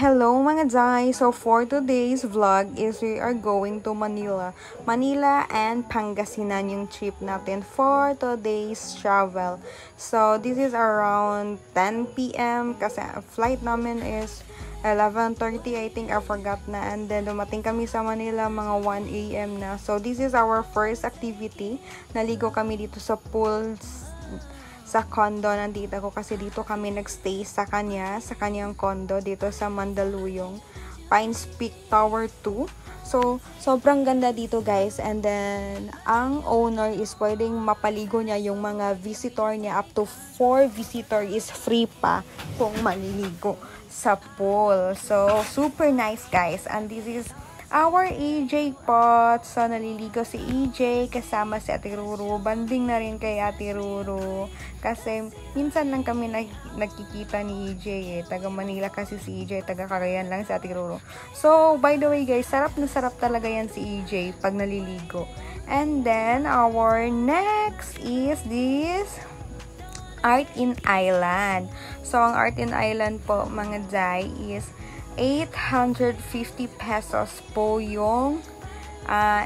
Hello mga Jai! So for today's vlog is we are going to Manila. Manila and Pangasinan yung trip natin for today's travel. So this is around 10 p.m. kasi flight namin is 11:30 I think, I forgot na. And then dumating kami sa Manila mga 1 a.m. na. So this is our first activity. Naligo kami dito sa pools sa condo ng tita ko kasi dito kami nagstay sa kanyang condo dito sa Mandaluyong, Pines Peak Tower 2. So, sobrang ganda dito guys. And then, ang owner is pwedeng mapaligo niya yung mga visitor niya. Up to 4 visitor is free pa kung maliligo sa pool. So, super nice guys. And this is our EJ pot. So, naliligo si EJ kasama si Ate Ruru. Banding na rin kay Ate Ruru. Kasi, minsan lang kami nagkikita ni EJ eh. Taga Manila kasi si EJ. Taga Cagayan lang si Ate Ruru. So, by the way guys, sarap na sarap talaga yan si EJ pag naliligo. And then, our next is this Art in Island. So, ang Art in Island po, mga Jai, is 850 pesos po yung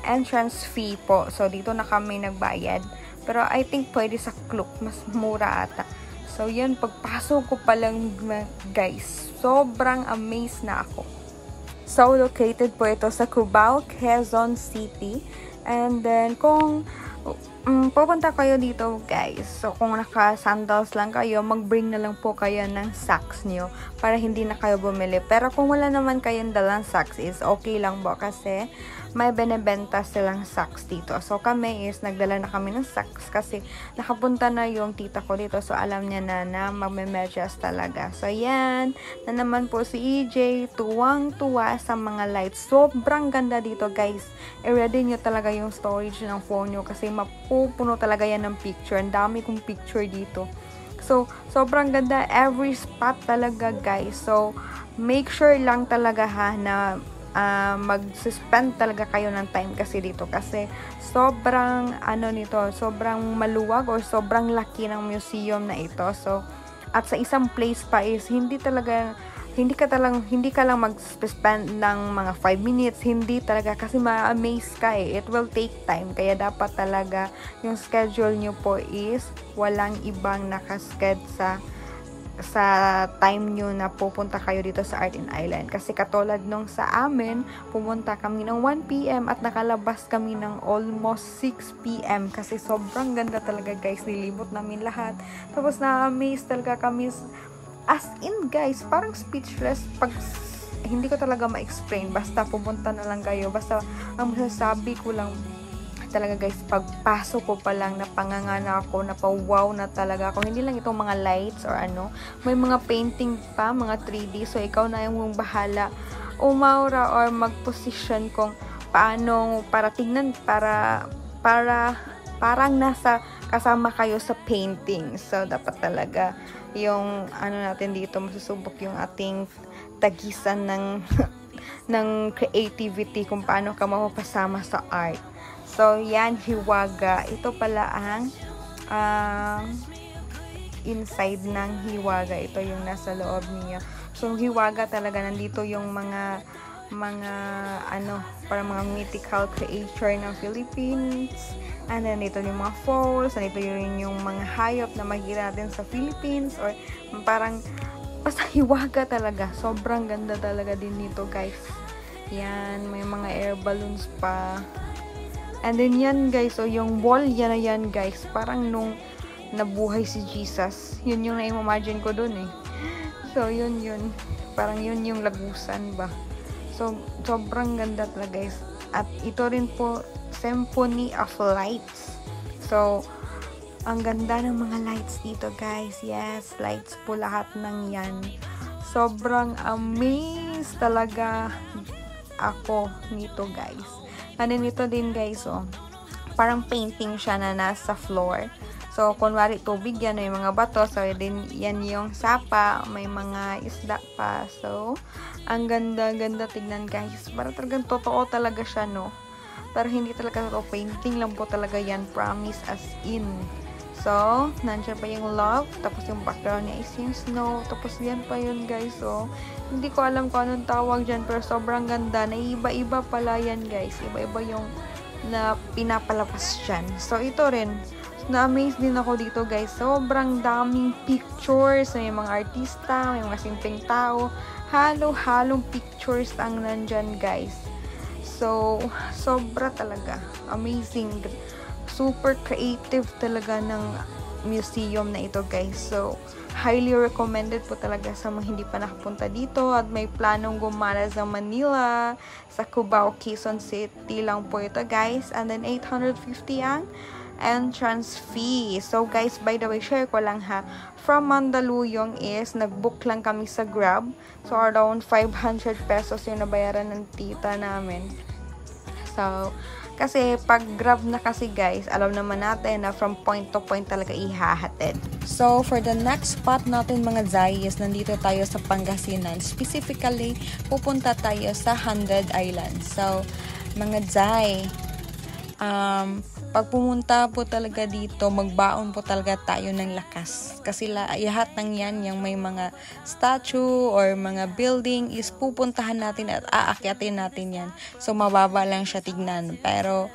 entrance fee po. So, dito na kami nagbayad. Pero, I think pwede sa Klook. Mas mura ata. So, yun. Pagpasok ko pa lang, guys, sobrang amazed na ako. So, located po ito sa Cubao, Quezon City. And then, kung pupunta kayo dito guys, so kung naka-sandals lang kayo, mag-bring na lang po kayo ng socks nyo para hindi na kayo bumili. Pero kung wala naman kayong dalang socks is okay lang po kasi may benebenta silang socks dito. So kami is nagdala na kami ng socks kasi nakapunta na yung tita ko dito, so alam niya na magme-medyas talaga. So yan, na naman po si EJ, tuwang-tuwa sa mga lights. Sobrang ganda dito guys. I-ready nyo talaga yung storage ng phone nyo kasi mapupuno talaga yan ng picture. Ang dami kong picture dito. So, sobrang ganda. Every spot talaga guys. So, make sure lang talaga ha na mag-suspend talaga kayo ng time kasi dito. Kasi sobrang sobrang maluwag or sobrang laki ng museum na ito. So, at sa isang place pa is hindi ka lang mag-spend ng mga 5 minutes, hindi talaga kasi ma-amaze ka eh. It will take time, kaya dapat talaga yung schedule nyo po is walang ibang nakasked sa time nyo na pupunta kayo dito sa Art in Island. Kasi katulad nung sa amin, pumunta kami ng 1 p.m. at nakalabas kami ng almost 6 p.m. kasi sobrang ganda talaga guys, nilibot namin lahat. Tapos na-amaze talaga kami. As in guys, parang speechless pag hindi ko talaga ma-explain. Basta pumunta na lang kayo. Basta ang masasabi ko lang talaga guys, pagpasok ko pa lang napanganga ako, napawaw na talaga ako. Hindi lang itong mga lights or may mga painting pa, mga 3D. So ikaw na yung bahala umaura or mag-position kung paano para tignan, parang nasa kasama kayo sa painting. So dapat talaga yung natin dito, masusubok yung ating tagisan ng creativity kung paano ka mapapasama sa art. So yan, Hiwaga. Ito pala ang inside ng Hiwaga. Ito yung nasa loob niya. So Hiwaga talaga, nandito yung mga para mga mythical creature ng Philippines. And then dito yung mga falls, nandito yung mga hayop na makikita natin sa Philippines, or parang basta Hiwaga talaga. Sobrang ganda talaga din nito guys. Yan, may mga air balloons pa. And then yan guys, so yung wall yan guys, parang nung nabuhay si Jesus, yun yung na-imagine ko dun eh. So yun, parang yun yung lagusan ba. So sobrang ganda talaga guys. At ito rin po, Symphony of Lights. So ang ganda ng mga lights dito guys. Yes, lights po lahat ng yan. sobrang amazed talaga ako nito guys. And then ito din guys, oh, parang painting siya na nasa floor. So, kunwari tubig yan, may mga bato. So, din, yan yung sapa. May mga isda pa. So, ang ganda-ganda tignan guys. Parang talagang totoo talaga siya, no? Pero hindi talaga totoo. Painting lang po talaga yan. Promise as in. So, nandiyan pa yung love. Tapos yung background niya is yung snow. Tapos yan pa yun guys. So, hindi ko alam kung anong tawag dyan. Pero sobrang ganda. Naiiba-iba pala yan guys. Iba-iba yung na pinapalabas dyan. So, ito rin. Na-amaze din ako dito guys. Sobrang daming pictures. May mga artista, may mga simpleng tao. Halo-halong pictures ang nandyan guys. So, sobra talaga. Amazing. Super creative talaga ng museum na ito guys. So, highly recommended po talaga sa mga hindi pa nakapunta dito at may planong gumala sa Manila, sa Cubao, Quezon City lang po ito guys. And then 850 ang entrance fee. So guys, by the way, share ko lang ha. From Mandaluyong is nag-book lang kami sa Grab. So around 500 pesos yung nabayaran ng tita namin. So, kasi pag Grab na kasi guys, alam naman natin na from point to point talaga ihahatid. So, for the next spot natin mga Zay is nandito tayo sa Pangasinan. Specifically, pupunta tayo sa 100 Islands. So, mga Zay, pag pumunta po talaga dito, magbaon po talaga tayo ng lakas. Kasi lahat ng yan, yung may mga statue or mga building is pupuntahan natin at aakyatin natin yan. So, mababa lang siya tignan. Pero,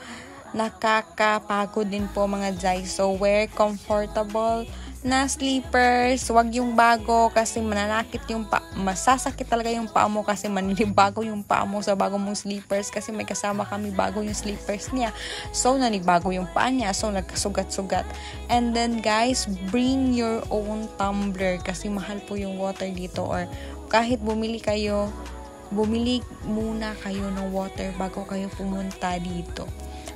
nakakapagod din po mga Zay. So, wear comfortable na sleepers. Wag yung bago kasi mananakit yung masasakit talaga yung paa mo kasi maninibago yung paa mo sa bago mong sleepers kasi may kasama kami bago yung sleepers niya. So, nanibago yung paa niya. So, nagkasugat-sugat. And then, guys, bring your own tumbler kasi mahal po yung water dito or kahit bumili muna kayo ng water bago kayo pumunta dito.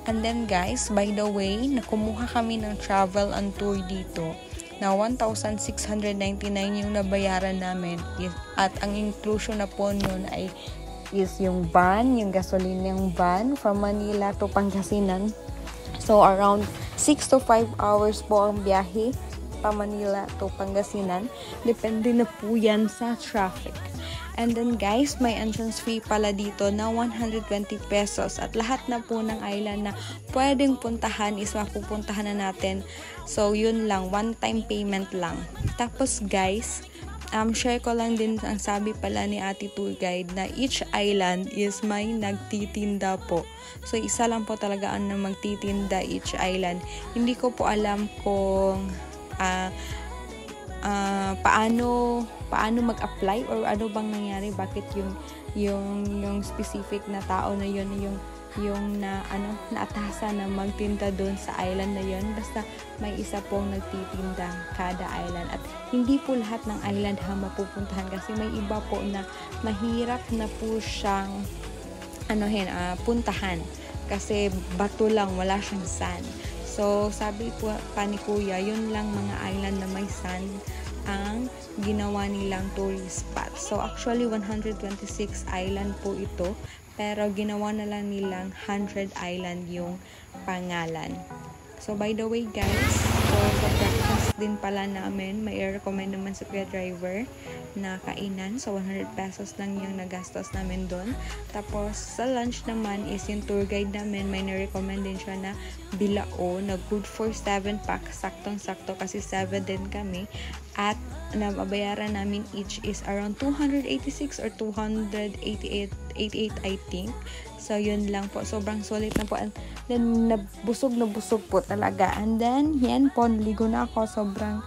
And then, guys, by the way, nakumuha kami ng travel and tour dito na 1,699 yung nabayaran namin at ang inclusion na po nun ay is yung van, yung gasoline yung van from Manila to Pangasinan. So around 6 to 5 hours po ang biyahe pa Manila to Pangasinan. Depende na po yan sa traffic. And then guys, may entrance fee pala dito na 120 pesos at lahat na po ng island na pwedeng puntahan is mapupuntahan na natin. So yun lang, one time payment lang. Tapos guys, share ko lang din ang sabi pala ni Ate Tour Guide na each island is may nagtitinda po. So isa lang po talaga ang magtitinda each island. Hindi ko po alam kung paano mag-apply or ano bang nangyari, bakit yung specific na tao na yun yung naatasan na magtinda doon sa island na yun. Basta may isa pong nagtitinda kada island at hindi po lahat ng island mapupuntahan kasi may iba po na mahirap na po siyang puntahan kasi bato lang, wala siyang sand. So, sabi po pa ni Kuya, yun lang mga island na may sand ang ginawa nilang tourist spot. So, actually, 126 island po ito, pero ginawa na lang nilang 100 island yung pangalan. So, by the way, guys, so, sa breakfast din pala namin, may recommend naman sa Kuya Driver na kainan. So, 100 pesos lang yung nagastos namin doon. Tapos, sa lunch naman is yung tour guide namin, may na-recommend din siya na bilao, na good for 7 pack, saktong-sakto kasi 7 din kami. At, nababayaran namin each is around 286 or 288 I think. So, yun lang po. Sobrang solid na po. And then, nabusog po talaga. And then, yan po, naligo na ako. Sobrang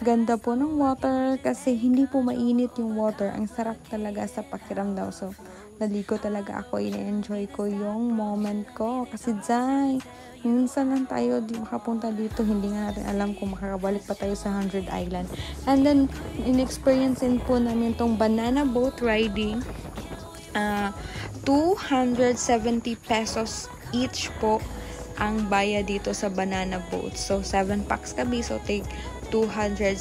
ganda po ng water kasi hindi po mainit yung water. Ang sarap talaga sa pakiramdam. So, naligo talaga ako. I-enjoy ko yung moment ko. Kasi, Zay, minsan lang tayo makapunta dito. Hindi nga natin alam kung makakabalik pa tayo sa 100 Island. And then, in-experience po namin tong banana boat riding. 270 pesos each po ang bayad dito sa banana boat. So, 7 packs kami. So, take 270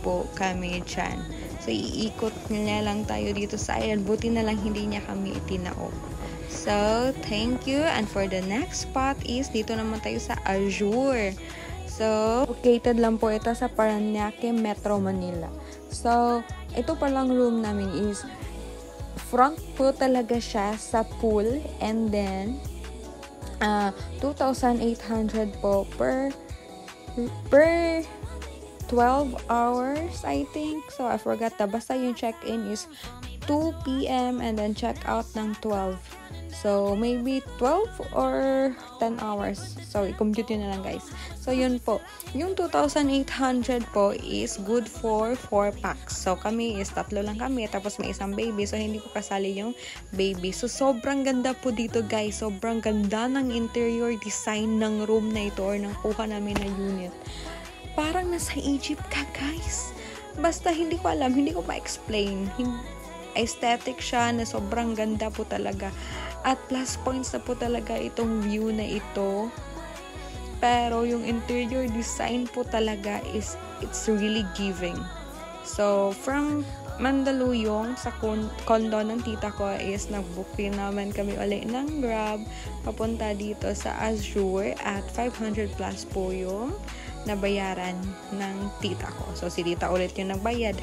po kami dyan. So, So, iikot niya lang tayo dito sa island. Buti na lang hindi niya kami itinao. So, thank you. And for the next spot is, dito naman tayo sa Azure. So, located lang po ito sa Parañaque, Metro Manila. So, ito palang room namin is, front po talaga siya sa pool. And then, 2,800 po per 12 hours, I think. So, I forgot na. Basta yung check-in is 2 p.m. and then check-out ng 12. So, maybe 12 or 10 hours. So, i-compute yun na lang, guys. So, yun po. Yung 2,800 po is good for 4 packs. So, kami is 3 lang kami. Tapos, may isang baby. So, hindi po kasali yung baby. So, sobrang ganda po dito, guys. Sobrang ganda ng interior design ng room na ito or ng kuha namin na unit. Parang nasa Egypt ka, guys. Basta hindi ko alam, hindi ko ma-explain. Aesthetic siya na sobrang ganda po talaga. At plus points na po talaga itong view na ito. Pero yung interior design po talaga is, it's really giving. So, from Mandaluyong sa condo ng tita ko is nag-book din naman kami ulit ng Grab papunta dito sa Azure at 500 plus po yung nabayaran ng tita ko. So, si tita ulit yung nagbayad.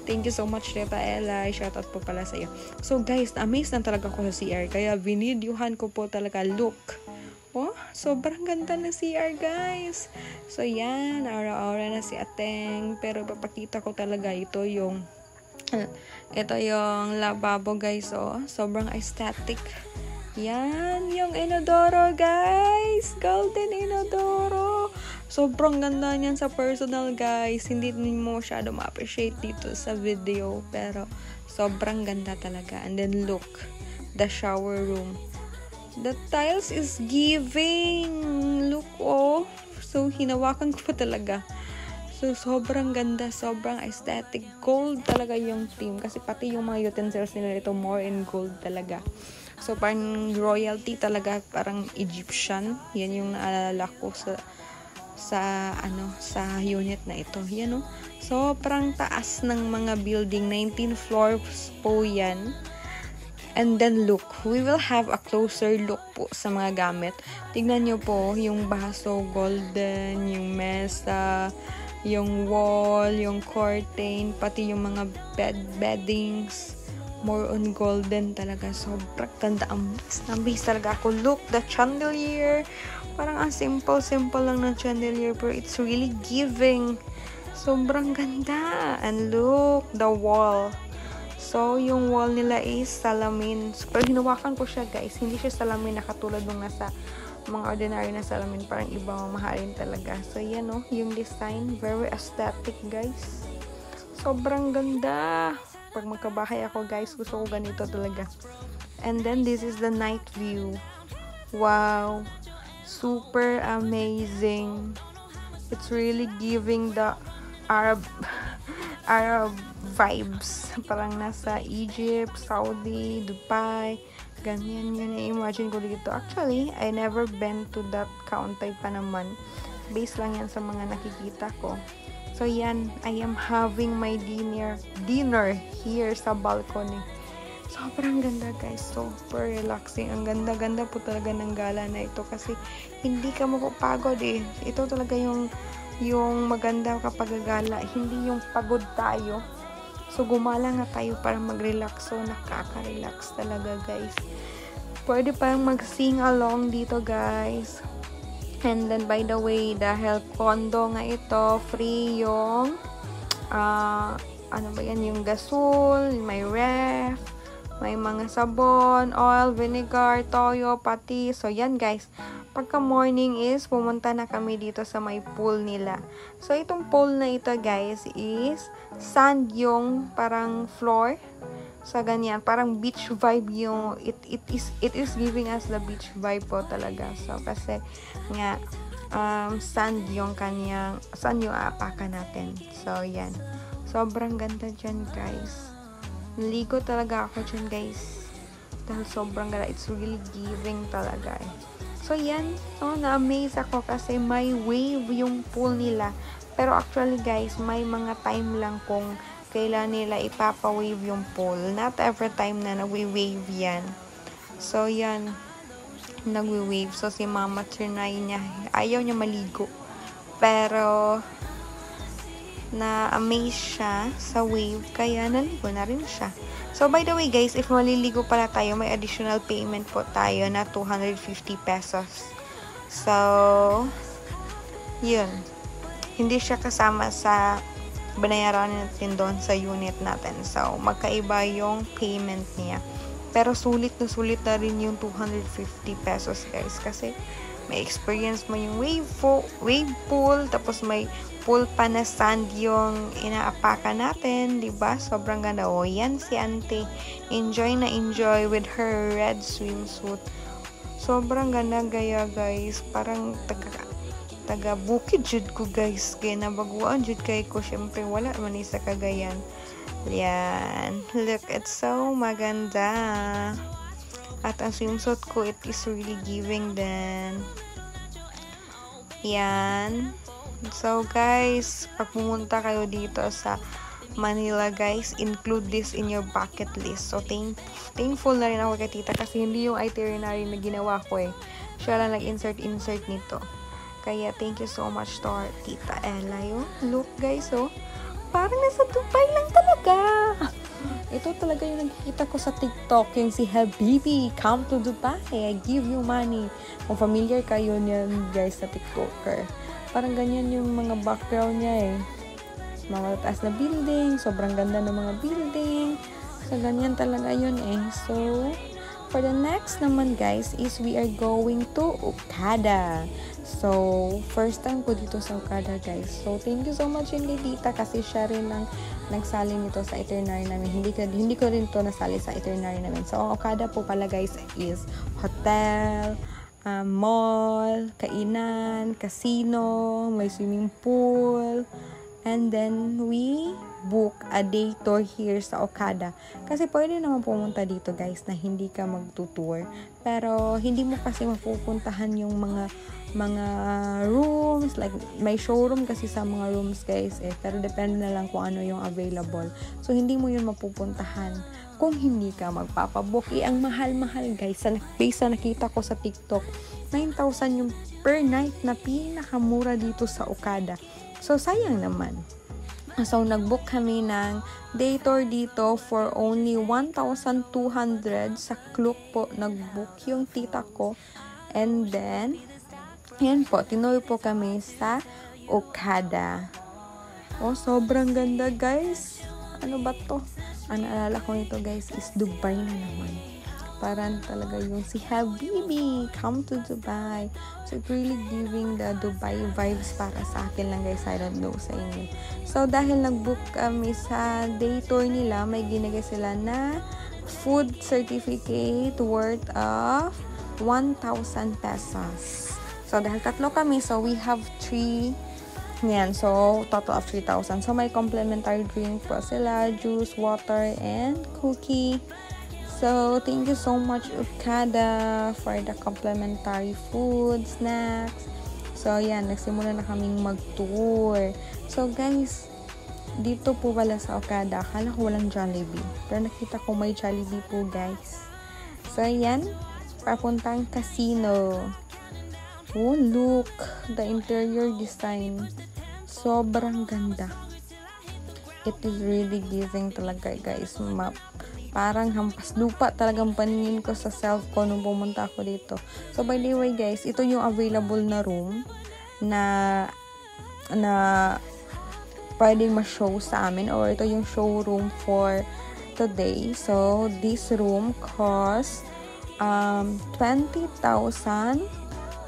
Thank you so much, Tita Ella. Shoutout po pala sa'yo. So, guys, amazed na talaga ko sa CR. Kaya, vinidyuhan ko po talaga look. Oh, sobrang ganda na CR, guys. So, yan. Aura-aura na si Ateng. Pero, papakita ko talaga ito yung lababo, guys. Oh, sobrang aesthetic. Yan, yung inodoro, guys. Golden inodoro. Sobrang ganda niyan sa personal, guys. Hindi mo masyado ma-appreciate dito sa video. Pero, sobrang ganda talaga. And then, look. The shower room. The tiles is giving. Look, oh. So, hinawakan ko pa talaga. So, sobrang ganda. Sobrang aesthetic. Gold talaga yung theme. Kasi pati yung mga utensils nila ito, more in gold talaga. So, parang royalty talaga. Parang Egyptian. Yan yung naalala ko sa unit na ito. Yan, oh. Sobrang taas ng mga building. 19 floors po yan. And then look, we will have a closer look po sa mga gamit. Tignan nyo po, yung baso, golden, yung mesa, yung wall, yung curtain, pati yung mga beddings. More on golden talaga. Sobrang ganda. Ambis talaga ako. Look, the chandelier. Parang ang simple lang ng chandelier, pero it's really giving. Sobrang ganda. And look, the wall. So, yung wall nila is salamin. Pero hinawakan ko siya, guys. Hindi siya salamin na katulad nung nasa mga ordinary na salamin. Parang ibang mamahalin talaga. So, yan, oh. Yung design. Very aesthetic, guys. Sobrang ganda. Pag magkabahay ako, guys, gusto ko ganito talaga. And then, this is the night view. Wow. Super amazing. It's really giving the Arab vibes. Parang nasa Egypt, Saudi, Dubai. Ganyan yun na-imagine ko dito. Actually, I never been to that country pa naman. Base lang yan sa mga nakikita ko. So, yan. I am having my dinner here sa balcony. Sobrang ganda, guys. Super relaxing. Ang ganda-ganda po talaga ng gala na ito kasi hindi ka mapapagod eh. Ito talaga yung maganda kapag gala. Hindi yung pagod tayo. So, gumala nga tayo para mag-relax. So, nakaka-relax talaga, guys. Pwede parang mag-sing along dito, guys. And then, by the way, dahil condo nga ito, free yung yung gasol, may ref, may mga sabon, oil, vinegar, toyo, pati. So, yan, guys. Pagka morning is, pumunta na kami dito sa may pool nila. So, itong pool na ito, guys, is sand yung parang floor. So, ganyan. Parang beach vibe yung, it is giving us the beach vibe po talaga. So, kasi nga, sand yung aapakan natin. So, yan. Sobrang ganda dyan, guys. Naligo talaga ako dyan, guys. Dahil sobrang ganda. It's really giving talaga eh. So, yan. Na-amaze ako kasi may wave yung pool nila. Pero actually, guys, may mga time lang kung kailan nila ipapa-wave yung pool. Not every time na nagwi-wave yan. So, yan. Nagwi-wave. So, si Mama trinay niya. Ayaw niya maligo. Pero, na-amaze siya sa wave. Kaya, naligo na rin siya. So, by the way guys, if maliligo pala tayo, may additional payment po tayo na 250 pesos. So, yun. Hindi siya kasama sa binayaran natin doon sa unit natin. So, magkaiba yung payment niya. Pero sulit na rin yung 250 pesos guys. Kasi, may experience mo yung wave pool, tapos may pool pa na sand yung inaapakan natin, diba? Sobrang ganda. O, yan si Auntie. Enjoy na enjoy with her red swimsuit. Sobrang ganda gaya, guys. Parang taga bukid jud ko, guys. Kaya nabaguan jud kay ko. Syempre, wala man sa Cagayan. Yan. Look, it's so maganda. At ang swimsuit ko, it is really giving din. Yan. So, guys, pag pumunta kayo dito sa Manila, guys, include this in your bucket list. So, thankful na rin ako kay tita kasi hindi yung itinerary na ginawa ko eh. Siya lang nag-insert nito. Kaya, thank you so much to our tita Ella. Look, guys, oh. Parang nasa Dubai lang talaga. Ito talaga yung nakikita ko sa TikTok, yung si Habibi, come to Dubai, I give you money. Kung familiar kayo niyan guys sa TikToker. Parang ganyan yung mga background niya eh. Mga taas na building, sobrang ganda ng mga building. So, ganyan talaga yun eh. So, for the next naman guys is we are going to Okada. So, first time ko dito sa Okada guys. So, thank you so much yun kay tita kasi siya rin ang nagsali nito sa itinerary namin. Hindi ko rin to nasali sa itinerary namin. So, ang Okada po pala guys is hotel, mall, kainan, casino, may swimming pool, and then we book a day tour here sa Okada. Kasi pwede naman pumunta dito guys na hindi ka magtutour. Pero hindi mo kasi mapupuntahan yung mga rooms, like may showroom kasi sa mga rooms guys eh, pero depende na lang kung ano yung available. So hindi mo yun mapupuntahan kung hindi ka magpapabook. Ang mahal-mahal guys, based sa nakita ko sa TikTok, 9,000 yung per night na pinakamura dito sa Okada. So sayang naman. So, nag-book kami ng day tour dito for only 1,200 sa Klook po. Nag-book yung tita ko. And then, yan po, tinuloy po kami sa Okada. Oh, sobrang ganda guys. Ano ba to? Ang naalala ko nito guys is Dubai na naman. Parang talaga yung si Habibi, come to Dubai. So, it's really giving the Dubai vibes para sa akin lang guys. I don't know sa inyo. So, dahil nag-book kami sa day tour nila, may ginagay sila na food certificate worth of 1,000 pesos. So, dahil tatlo kami, so we have 3. Yan, so total of 3,000. So, may complimentary drink po sila, juice, water, and cookie. So, thank you so much Okada for the complimentary food, snacks. So, yan, nagsimula na kaming mag-tour. So, guys, dito po pala sa Okada, akala ko walang Jollibee. Pero nakita ko may Jollibee po, guys. So, yan, papuntang casino. Oh, look, the interior design. Sobrang ganda. It is really giving talaga, guys. Parang hampas lupa talagang paningin ko sa self ko nung pumunta ako dito. So, by the way, guys, ito yung available na room na pwedeng ma-show sa amin, or ito yung showroom for today. So, this room costs 25,000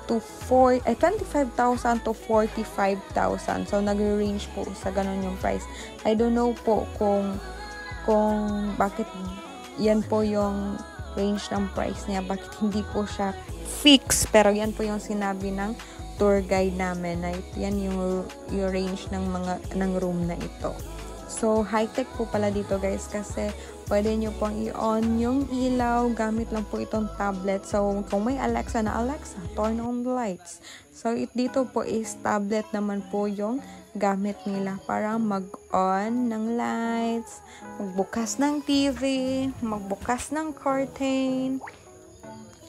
to 45,000. So, nag-range po sa ganun yung price. I don't know po kung bakit yan po yung range ng price niya, bakit hindi po siya fix, pero yan po yung sinabi ng tour guide namin na yan yung range ng room na ito. So, high-tech po pala dito guys kasi pwede nyo pong i-on yung ilaw gamit lang po itong tablet. So, kung may Alexa, turn on the lights. So, dito po is tablet naman po yung gamit nila para mag-on ng lights, magbukas ng TV, magbukas ng curtain,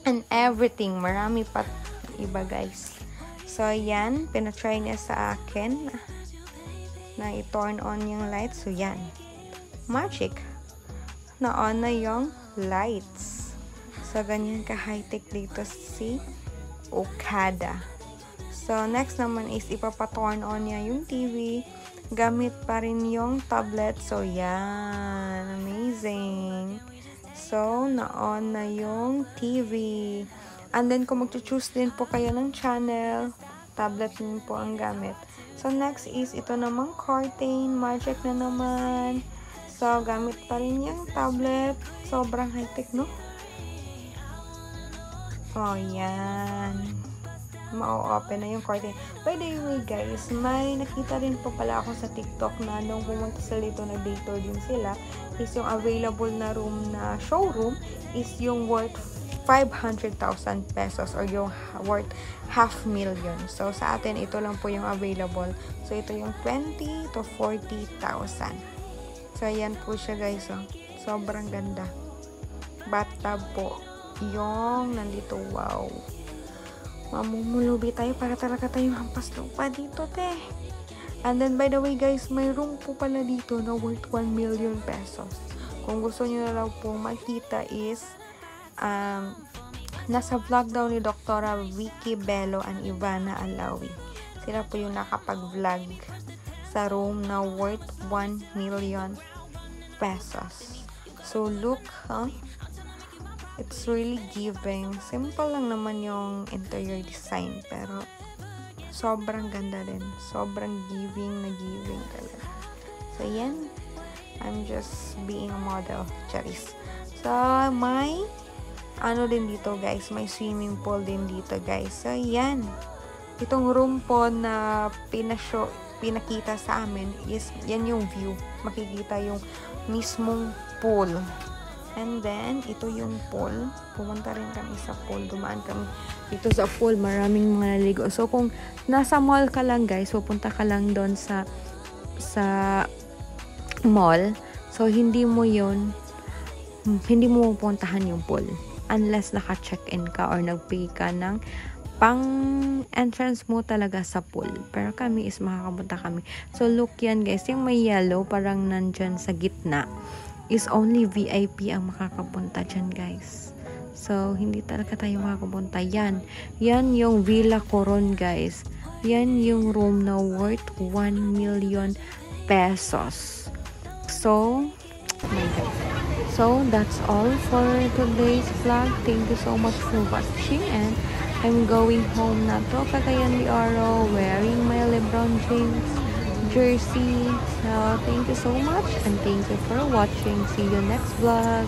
and everything. Marami pa iba, guys. So, yan. Pinatry niya sa akin na i-turn on yung lights. So, yan. Magic. Na-on na yung lights. So, ganyan ka-high-tech dito si Okada. So, next naman is ipapaturn on niya yung TV. Gamit pa rin yung tablet. So, yan. Amazing. So, na-on na yung TV. And then, kung mag-choose din po kayo ng channel, tablet din po ang gamit. So, next is ito namang curtain. Magic na naman. So, gamit pa rin yung tablet. Sobrang high-tech, no? Oh, yan. Ma-open na yung curtain. By the way, guys, may nakita rin po pala ako sa TikTok na nung pumunta sila dito, nag-day tour din sila, is yung available na room na showroom is yung worth 500,000 pesos or yung worth 500,000. So, sa atin, ito lang po yung available. So, ito yung 20 to 40,000. So, ayan po siya, guys. Oh. Sobrang ganda. Bathtub po. Yung nandito, wow. Mamumulubi tayo para talaga tayong hampas lupa dito, te. And then, by the way, guys, may room po pala dito na worth 1 million pesos. Kung gusto nyo na lang po makita is, nasa vlog daw ni Dr. Vicky Bello and Ivana Alawi. Sila po yung nakapag-vlog sa room na worth 1 million pesos. So, look, huh? It's really giving. Simple lang naman yung interior design, pero sobrang ganda din. Sobrang giving na giving talaga. So, yan. I'm just being a model. Charis. So, may ano din dito, guys. May swimming pool din dito, guys. So, yan. Itong room po na pinakita sa amin is, yan yung view. Makikita yung mismong pool. And then, ito yung pool. Pumunta rin kami sa pool. Dumaan kami dito sa pool. Maraming mga naligo. So, kung nasa mall ka lang, guys, pupunta ka lang doon sa mall. So, hindi mo pupuntahan yung pool. Unless naka-check-in ka or nag-pay ka ng pang-entrance mo talaga sa pool. Pero kami is makakapunta kami. So, look yan, guys. Yung may yellow, parang nandyan sa gitna, is only VIP ang makakapunta dyan, guys. So, hindi talaga tayo makakapunta. Yan yung Villa Coron, guys. Yan yung room na worth 1 million pesos. So, my God. So, that's all for today's vlog. Thank you so much for watching, and I'm going home na to Cagayan de Oro wearing my LeBron James jersey. So, thank you so much, and thank you for watching. See you next vlog.